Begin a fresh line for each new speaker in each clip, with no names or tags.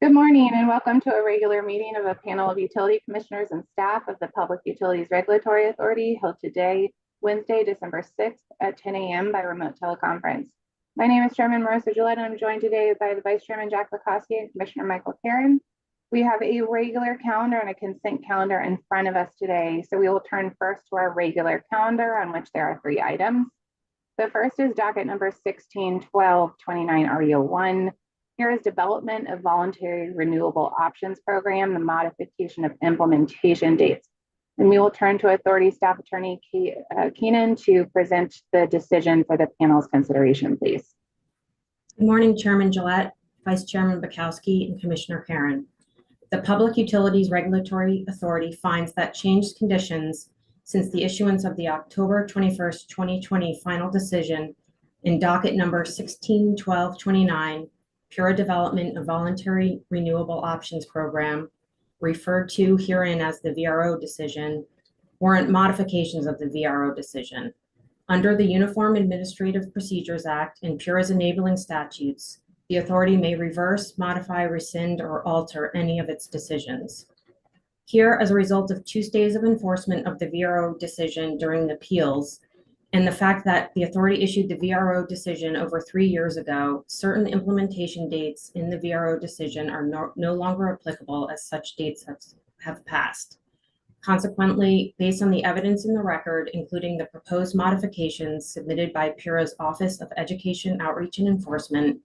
Good morning and welcome to a regular meeting of a panel of utility commissioners and staff of the Public Utilities Regulatory Authority held today, Wednesday, December 6th at 10 a.m. by remote teleconference. My name is Chairman Marissa Gillette and I'm joined today by the Vice Chairman Jack Lukowski and Commissioner Michael Karen. We have a regular calendar and a consent calendar in front of us today, so we will turn first to our regular calendar on which there are 3 items. The first is docket number 161229 REO1. Here is development of voluntary renewable options program, the modification of implementation dates. And we will turn to Authority Staff Attorney Keenan to present the decision for the panel's consideration, please.
Good morning, Chairman Gillette, Vice Chairman Bukowski, and Commissioner Karen. The Public Utilities Regulatory Authority finds that changed conditions since the issuance of the October 21st, 2020 final decision in docket number 161229, PURA Development of Voluntary Renewable Options Program, referred to herein as the VRO decision, warrant modifications of the VRO decision. Under the Uniform Administrative Procedures Act and PURA's enabling statutes, the authority may reverse, modify, rescind, or alter any of its decisions. Here, as a result of 2 stays of enforcement of the VRO decision during the appeals, and the fact that the authority issued the VRO decision over 3 years ago, certain implementation dates in the VRO decision are no longer applicable as such dates have passed. Consequently, based on the evidence in the record, including the proposed modifications submitted by PURA's Office of Education, Outreach, and Enforcement,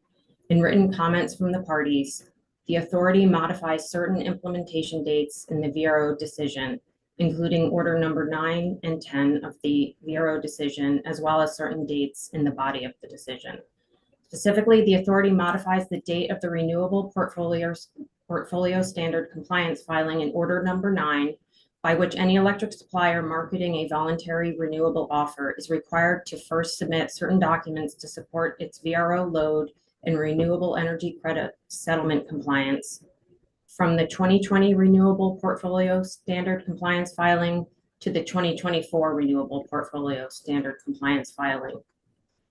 and written comments from the parties, the authority modifies certain implementation dates in the VRO decision, including order number 9 and 10 of the VRO decision, as well as certain dates in the body of the decision. Specifically, the authority modifies the date of the renewable portfolio standard compliance filing in order number 9, by which any electric supplier marketing a voluntary renewable offer is required to first submit certain documents to support its VRO load and renewable energy credit settlement compliance, from the 2020 Renewable Portfolio Standard Compliance filing to the 2024 Renewable Portfolio Standard Compliance filing.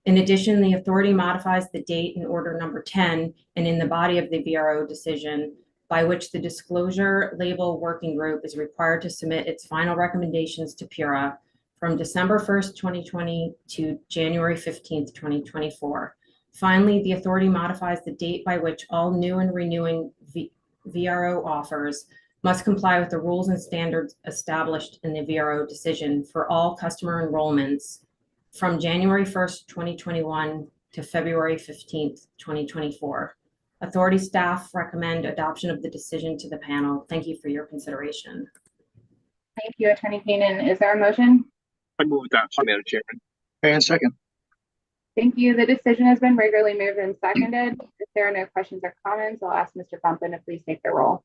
In addition, the authority modifies the date in order number 10 and in the body of the VRO decision by which the Disclosure Label Working Group is required to submit its final recommendations to PURA from December 1st, 2020 to January 15th, 2024. Finally, the authority modifies the date by which all new and renewing VRO offers must comply with the rules and standards established in the VRO decision for all customer enrollments from January 1st, 2021 to February 15th, 2024. Authority staff recommend adoption of the decision to the panel. Thank you for your consideration.
Thank you, Attorney Keenan. Is there a motion?
I move that, Madam Chairman.
And second.
Thank you. The decision has been regularly moved and seconded. If there are no questions or comments, I'll ask Mr. Bumpin to please take the roll.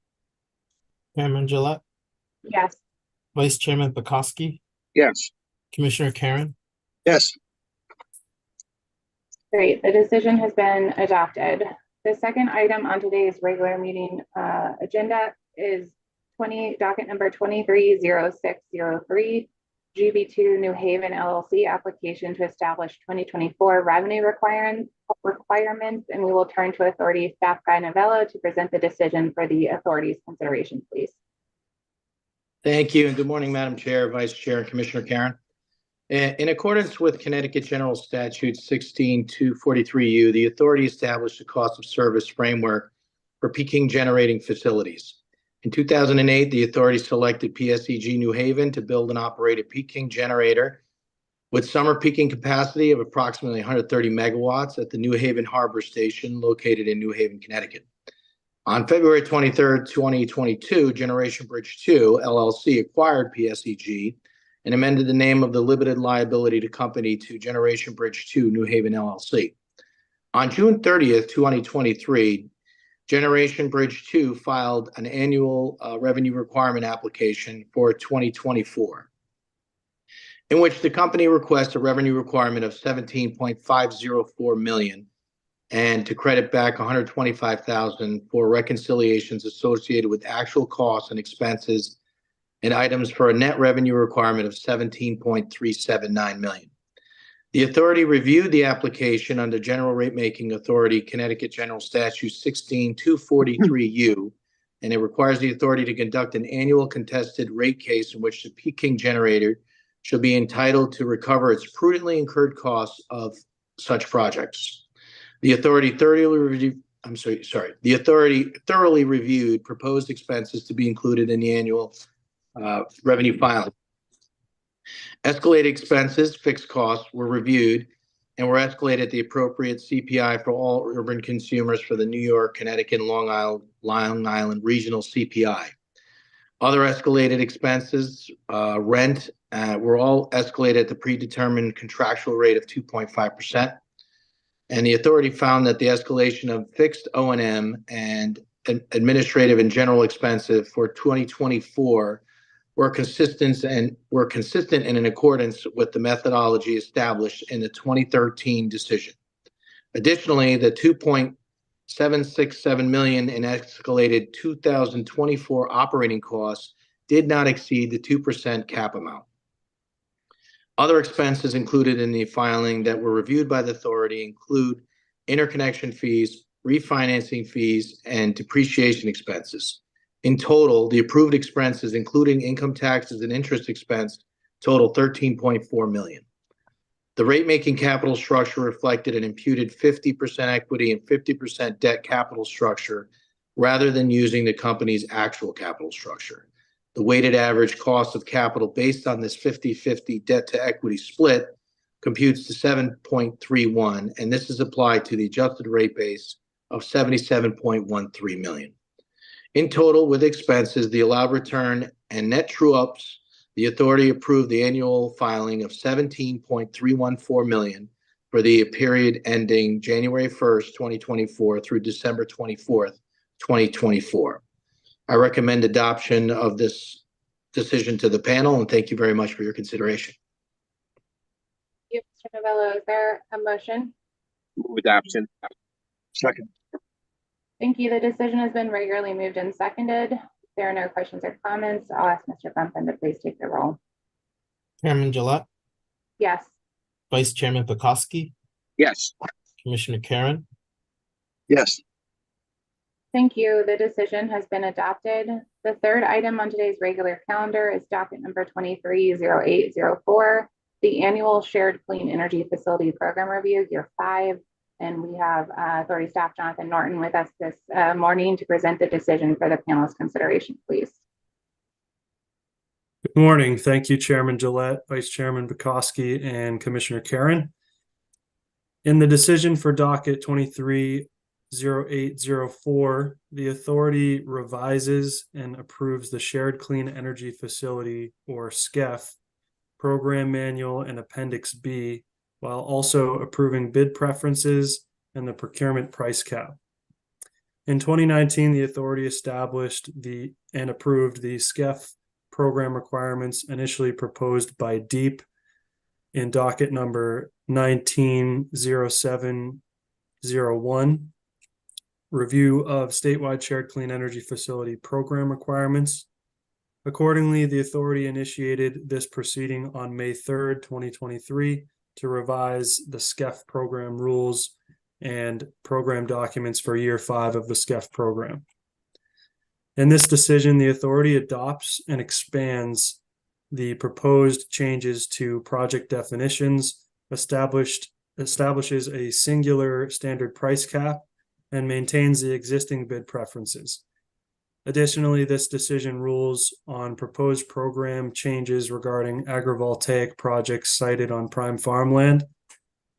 Chairman Gillette,
Yes.
Vice Chairman Bukowski,
Yes.
Commissioner Karen.
Yes.
Great. The decision has been adopted. The second item on today's regular meeting agenda is docket number 230603. GB2 New Haven LLC application to establish 2024 revenue requirements, and we will turn to Authority Staff Guy Novello to present the decision for the authority's consideration, please.
Thank you, and good morning, Madam Chair, Vice Chair, and Commissioner Karen. In accordance with Connecticut General Statute 16243U, the authority established a cost of service framework for peaking generating facilities. In 2008, the authority selected PSEG New Haven to build and operate a peaking generator with summer peaking capacity of approximately 130 megawatts at the New Haven Harbor Station located in New Haven, Connecticut. On February 23rd, 2022, Generation Bridge 2, LLC acquired PSEG and amended the name of the limited liability company to Generation Bridge 2, New Haven, LLC. On June 30th, 2023, Generation Bridge 2 filed an annual revenue requirement application for 2024, in which the company requests a revenue requirement of $17.504 million and to credit back $125,000 for reconciliations associated with actual costs and expenses and items for a net revenue requirement of $17.379 million. The authority reviewed the application under General Rate Making Authority, Connecticut General Statute 16243U, and it requires the authority to conduct an annual contested rate case in which the Peking generator shall be entitled to recover its prudently incurred costs of such projects. The authority thoroughly reviewed proposed expenses to be included in the annual revenue filing. Escalated expenses, fixed costs were reviewed and were escalated at the appropriate CPI for all urban consumers for the New York, Connecticut, and Long Island regional CPI. Other escalated expenses, rent, were all escalated at the predetermined contractual rate of 2.5%. And the authority found that the escalation of fixed O&M and administrative and general expenses for 2024 were consistent and in accordance with the methodology established in the 2013 decision. Additionally, the $2.767 million in escalated 2024 operating costs did not exceed the 2% cap amount. Other expenses included in the filing that were reviewed by the authority include interconnection fees, refinancing fees, and depreciation expenses. In total, the approved expenses, including income taxes and interest expense, total $13.4 million. The rate-making capital structure reflected an imputed 50% equity and 50% debt capital structure rather than using the company's actual capital structure. The weighted average cost of capital based on this 50-50 debt to equity split computes to 7.31, and this is applied to the adjusted rate base of $77.13 million. In total, with expenses, the allowed return, and net true-ups, the authority approved the annual filing of $17.314 million for the period ending January 1st, 2024 through December 24th, 2024. I recommend adoption of this decision to the panel, and thank you very much for your consideration.
Thank you, Mr. Novello. Is there a motion?
Move adoption. Second.
Thank you. The decision has been regularly moved and seconded. If there are no questions or comments, I'll ask Mr. Bumpin to please take the roll.
Chairman Gillette,
Yes.
Vice Chairman Pekoski,
Yes.
Commissioner Karen,
Yes.
Thank you. The decision has been adopted. The third item on today's regular calendar is docket number 230804, the annual Shared Clean Energy Facility Program Review, Year 5. And we have Authority Staff Jonathan Norton with us this morning to present the decision for the panel's consideration, please.
Good morning. Thank you, Chairman Gillette, Vice Chairman Pekoski, and Commissioner Karen. In the decision for docket 230804, the authority revises and approves the Shared Clean Energy Facility, or SCEF, Program Manual and Appendix B, while also approving bid preferences and the procurement price cap. In 2019, the authority established and approved the SCEF program requirements initially proposed by DEEP in docket number 190701, review of statewide shared clean energy facility program requirements. Accordingly, the authority initiated this proceeding on May 3rd, 2023 to revise the SCEF program rules and program documents for year 5 of the SCEF program. In this decision, the authority adopts and expands the proposed changes to project definitions, establishes a singular standard price cap, and maintains the existing bid preferences. Additionally, this decision rules on proposed program changes regarding agrivoltaic projects sited on prime farmland,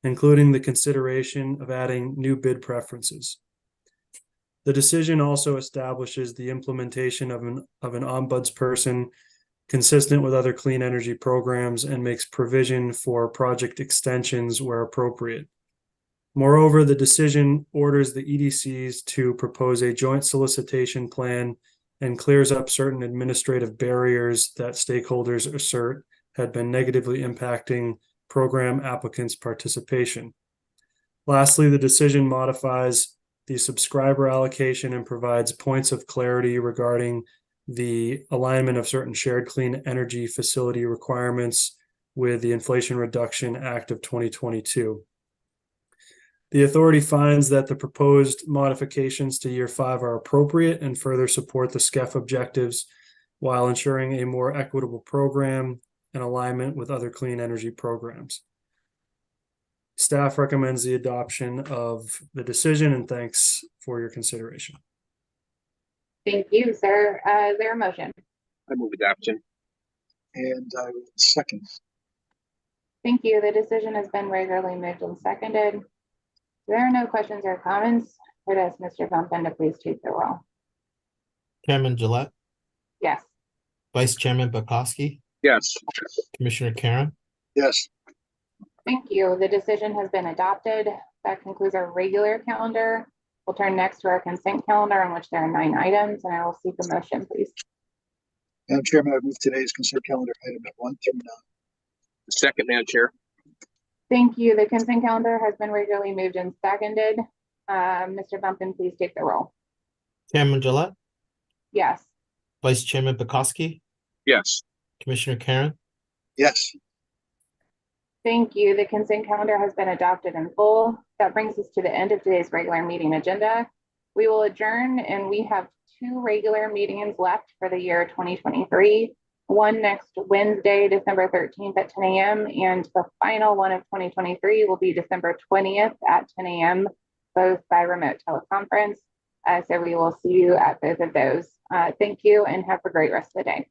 including the consideration of adding new bid preferences. The decision also establishes the implementation of an ombudsperson consistent with other clean energy programs and makes provision for project extensions where appropriate. Moreover, the decision orders the EDCs to propose a joint solicitation plan and clears up certain administrative barriers that stakeholders assert had been negatively impacting program applicants' participation. Lastly, the decision modifies the subscriber allocation and provides points of clarity regarding the alignment of certain shared clean energy facility requirements with the Inflation Reduction Act of 2022. The authority finds that the proposed modifications to year 5 are appropriate and further support the SCEF objectives while ensuring a more equitable program and alignment with other clean energy programs. Staff recommends the adoption of the decision and thanks for your consideration.
Thank you, sir. Is there a motion?
I move adoption. And I will second.
Thank you. The decision has been regularly moved and seconded. There are no questions or comments. I'd ask Mr. Bumpin to please take the roll.
Chairman Gillette,
Yes.
Vice Chairman Bukowski,
Yes.
Commissioner Karen,
Yes.
Thank you. The decision has been adopted. That concludes our regular calendar. We'll turn next to our consent calendar on which there are 9 items, and I will seek a motion, please.
Madam Chairman, I move today's consent calendar item at 1 through 9. Second, Madam Chair.
Thank you. The consent calendar has been regularly moved and seconded. Mr. Bumpin, please take the roll.
Chairman Gillette,
Yes.
Vice Chairman Bukowski,
Yes.
Commissioner Karen,
Yes.
Thank you. The consent calendar has been adopted in full. That brings us to the end of today's regular meeting agenda. We will adjourn, and we have 2 regular meetings left for the year 2023. One next Wednesday, December 13th at 10 a.m. and the final one of 2023 will be December 20th at 10 a.m., both by remote teleconference. So we will see you at both of those. Thank you and have a great rest of the day.